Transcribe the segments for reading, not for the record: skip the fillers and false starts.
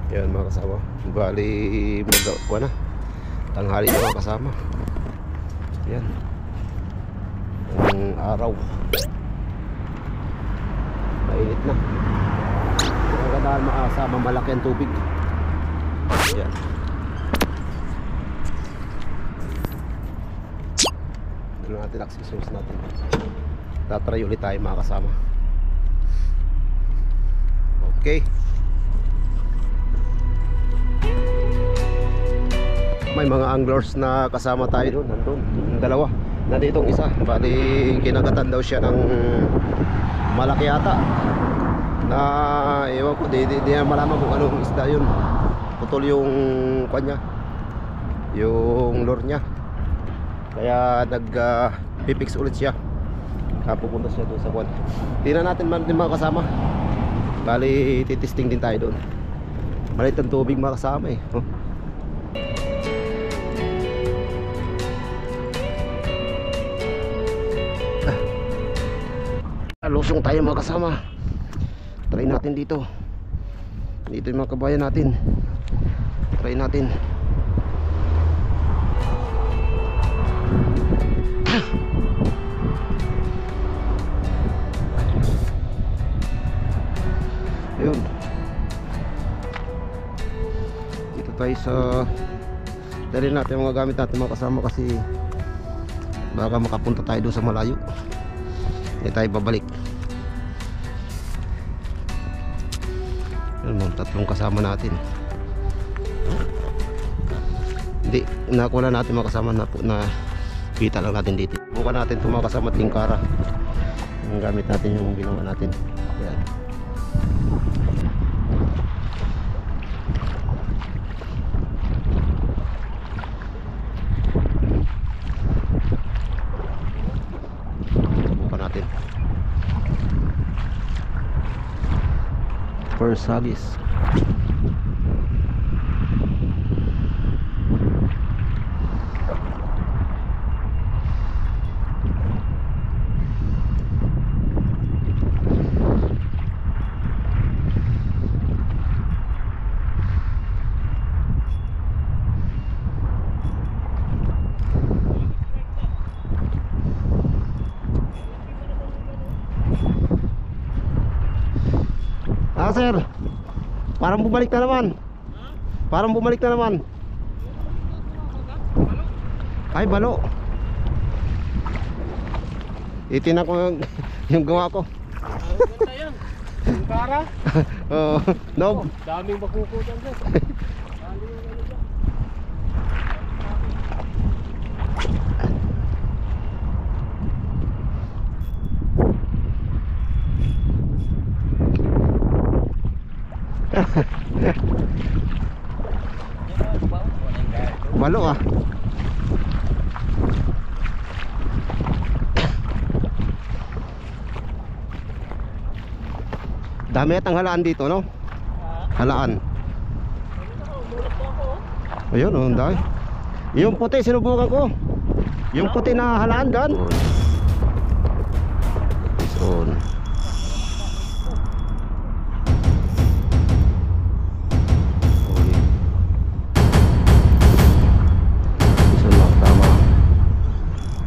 Yan mga kasama. Bali magkuha na. Tanghali na mga kasama. Yan. Ang araw. Mainit na. Magandaan makasama malaki ang tubig. Yan. Doon natin accessories natin. Tatry ulit tayo mga kasama. Okay. May mga anglers na kasama tayo doon. Nandun, yung dalawa. Nandito ang isa. Bali kinagatan daw siya ng malaki yata. Na ewan ko, di malaman kung anong isda yun. Putol yung kanya, yung lure niya. Kaya nag-pipix ulit siya. Pupunta siya doon sa kwan. Tingnan natin mga kasama. Bali titisting din tayo doon. Malit ang tubig mga kasama eh. Lusong tayo mga kasama. Try natin dito. Dito yung mga kabayan natin. Try natin. Ayun. Dito tayo sa dali natin yung mga gamit natin mga kasama, kasi baka makapunta tayo doon sa malayo. Hindi tayo babalik. Yun, tatlong kasama natin. Hindi, nakuha natin mga kasama na kita lang natin dito. Bukan natin itong mga kasama tingkara. Yung gamit natin yung ginawa natin. Yan. First hagis. Sir, parang bumalik na naman. Parang bumalik na naman. Ay, balo. Itinan ko yung gawa ko. Ganda yan. Yung kara. Oo, no. Daming makukutan dyan. Balo ah. Dami at ang halaan dito, no? Halaan. Ayun, oh, dahil. Yung puti sinubukan ko. Yung puti na halaan dyan. On.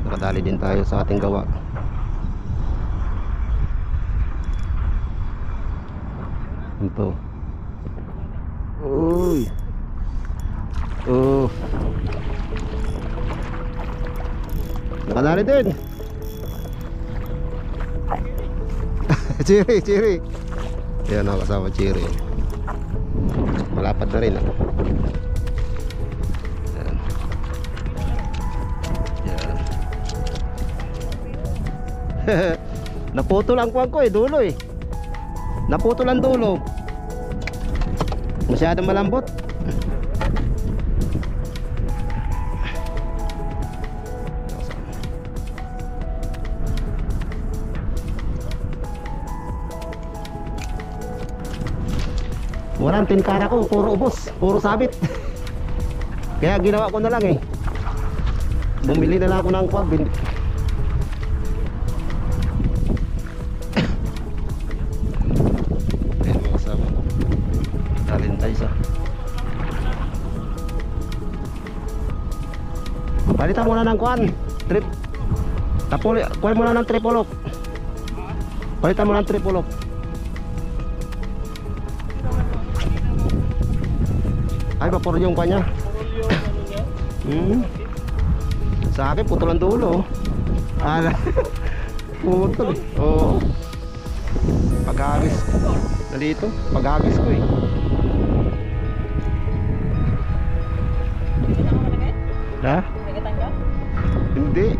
Nakadali din tayo sa ating gawa. Ito. Uy. Oh. Nakadali din. Chiri, chiri. Yan ako kasama chiri. Malapad na rin ako. Yan. Yan. Naputol ang kuwang ko eh, dulo eh. Naputol ang dulo. Masyadong malambot. Walang tinkara ko, puro ubos, puro sabit. Kaya ginawa ko na lang eh. Bumili na lang ako ng kwab. Ayan mga kasama. Talin tayo sa Palitan mo na ng kuan. Trip. Tapos kuan mo na ng tripolok. Palitan mo ng tripolok. Ay, vapor yung kuan niya. Sa akin putol ang dulo. Ala. Putol. Oo. Paghagis. Nalito, paghagis ko eh. Ha? Hindi.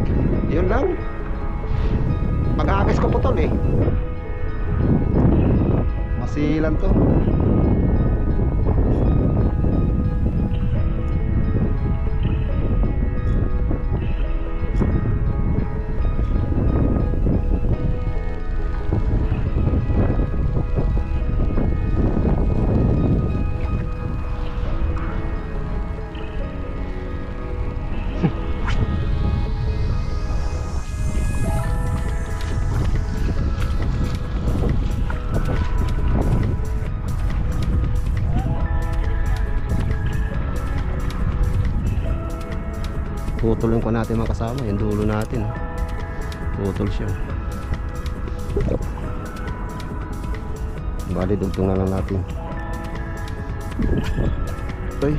Yun lang. Paghagis ko putol eh. Masilan to. Putulin ko natin mga kasama, yung dulo natin. Putol siya. Bali, dugtong na lang natin. Uy.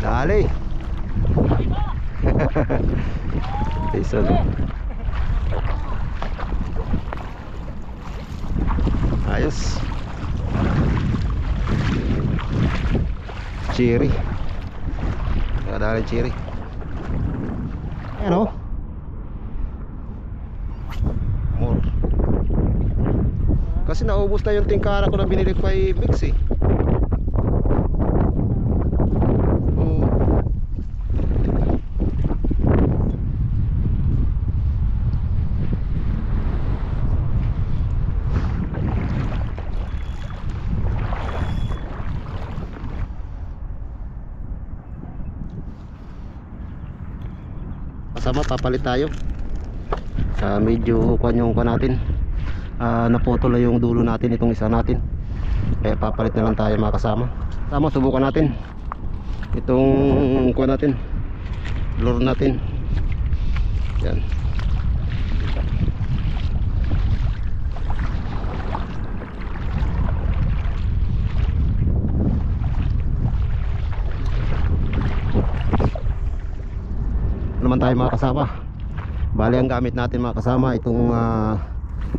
Dali. Isa na. Ayos. Cherry. Nakadali cherry. Ayan o. More. Kasi naubos na yung tingkara ko na binili 5 mix eh. Kasama papalit tayo. Medyo kuan yung kuan natin. Naputol na yung dulo natin itong isa natin. Kaya papalit na lang tayo mga kasama. Kasama, subukan natin itong kuan natin. Lure natin. Yan. Naman tayo mga kasama. Bali ang gamit natin mga kasama itong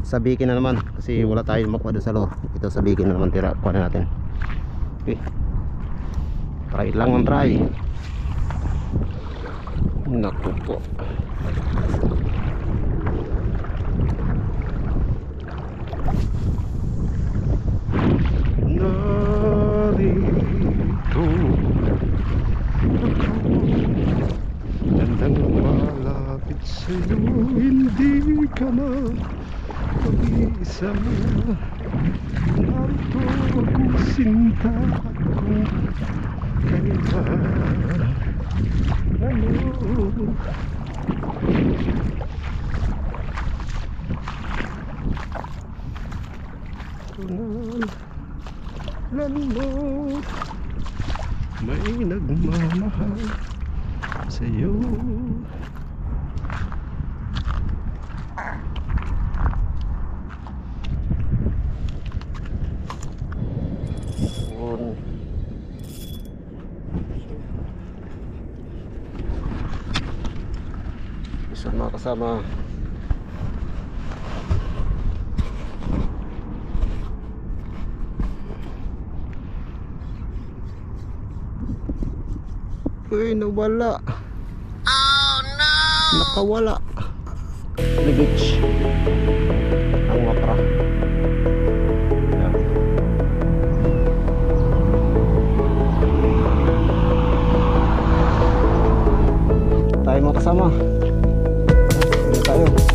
sabikin na naman kasi wala tayong makuha doon sa lure. Ito sabikin na naman, tira kuha na natin. Okay. Try lang ang try. Naku po. Narito nang malapit sa'yo, hindi ka na mag-iisa. Narito ako, sinta ako, kaya ano. Tunalan mo, may nagmamahal sa'yo. Isa mga kasama. Uy, nawala. Oh no! Nakawala. The beach. Ang wakra. Yan. kasama. Ano tayo?